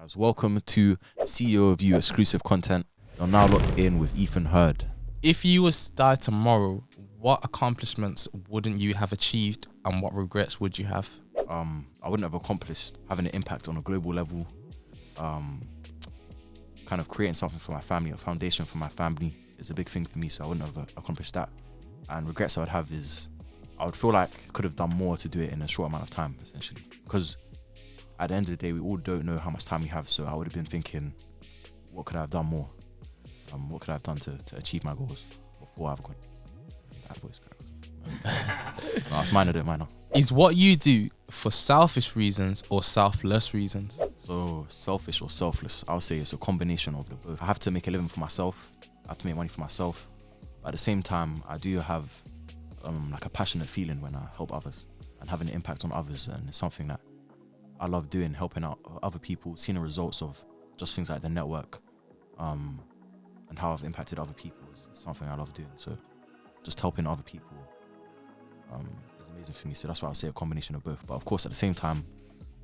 As welcome to CEO of You exclusive content. You're now locked in with Ethan Hurd. If you was to die tomorrow, what accomplishments wouldn't you have achieved and what regrets would you have? I wouldn't have accomplished having an impact on a global level, kind of creating something for my family, a foundation for my family is a big thing for me, so I wouldn't have accomplished that. And regrets I would have is I would feel like I could have done more to do it in a short amount of time, essentially. Because at the end of the day, we all don't know how much time we have, so I would have been thinking, what could I have done more? What could I have done to achieve my goals before I've got that voice? No, it's mine, I don't mind now. Is what you do for selfish reasons or selfless reasons? So selfish or selfless, I would say it's a combination of the both. I have to make a living for myself. I have to make money for myself. But at the same time, I do have like a passionate feeling when I help others and having an impact on others. And it's something that I love doing, helping out other people, seeing the results of just things like the network and how I've impacted other people is something I love doing. So just helping other people is amazing for me. So that's why I would say a combination of both. But of course, at the same time,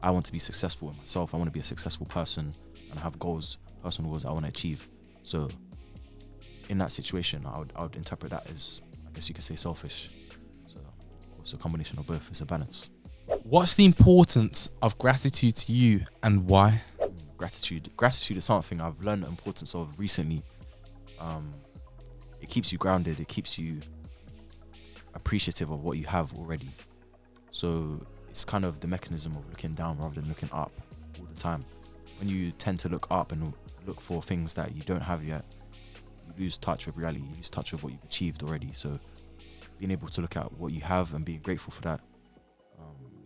I want to be successful in myself. I want to be a successful person and I have goals, personal goals I want to achieve. So in that situation, I would interpret that as, I guess you could say, selfish. So of course, a combination of both. It's a balance. What's the importance of gratitude to you and why? Gratitude is something I've learned the importance of recently. It keeps you grounded. It keeps you appreciative of what you have already. So it's kind of the mechanism of looking down rather than looking up all the time. When you tend to look up and look for things that you don't have yet, you lose touch with reality. You lose touch with what you've achieved already. So being able to look at what you have and being grateful for that,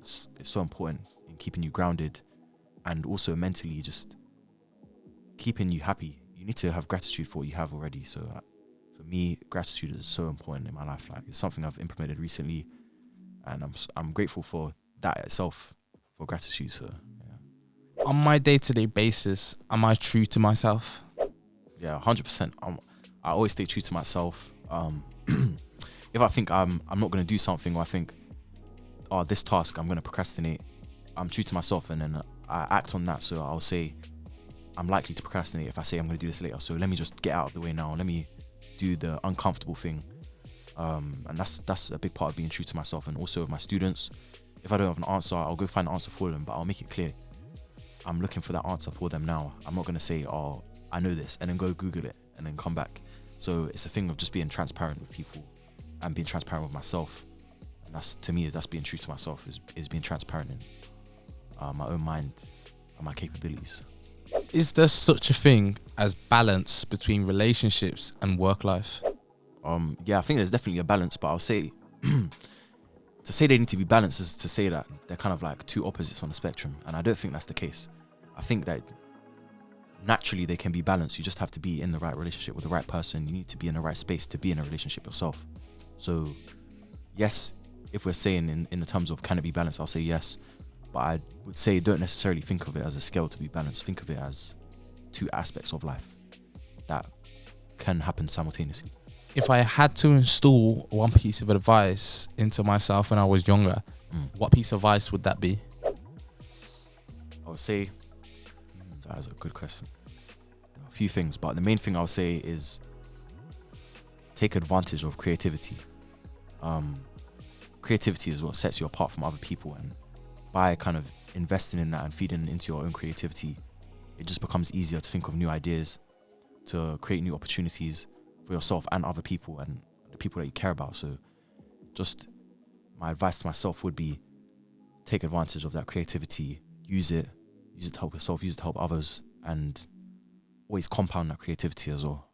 it's so important in keeping you grounded and also mentally just keeping you happy. You need to have gratitude for what you have already. So for me, gratitude is so important in my life. Like, it's something I've implemented recently and I'm grateful for that itself, for gratitude. So yeah. On my day-to-day basis, am I true to myself? Yeah, 100%. I always stay true to myself. If I think I'm not going to do something, or I think, oh, this task I'm going to procrastinate, I'm true to myself and then I act on that. So I'll say I'm likely to procrastinate if I say I'm going to do this later. So let me just get out of the way now. Let me do the uncomfortable thing. And that's a big part of being true to myself. And also with my students, if I don't have an answer, I'll go find an answer for them, but I'll make it clear I'm looking for that answer for them now. I'm not going to say, oh, I know this, and then go Google it and then come back. So it's a thing of just being transparent with people and being transparent with myself. And that's, to me, that's being true to myself, is being transparent in my own mind and my capabilities. Is there such a thing as balance between relationships and work life? Yeah, I think there's definitely a balance, but I'll say to say they need to be balanced is to say that they're kind of like two opposites on the spectrum, and I don't think that's the case. I think that naturally they can be balanced. You just have to be in the right relationship with the right person. You need to be in the right space to be in a relationship yourself. So yes, if we're saying in the terms of can it be balanced, I'll say yes, but I would say don't necessarily think of it as a scale to be balanced. Think of it as two aspects of life that can happen simultaneously. If I had to install one piece of advice into myself when I was younger, what piece of advice would that be? I would say, that is a good question. There are a few things, but the main thing I would say is take advantage of creativity. Creativity is what sets you apart from other people, and by kind of investing in that and feeding into your own creativity, it just becomes easier to think of new ideas, to create new opportunities for yourself and other people and the people that you care about. So just my advice to myself would be take advantage of that creativity, use it to help yourself, use it to help others, and always compound that creativity as well.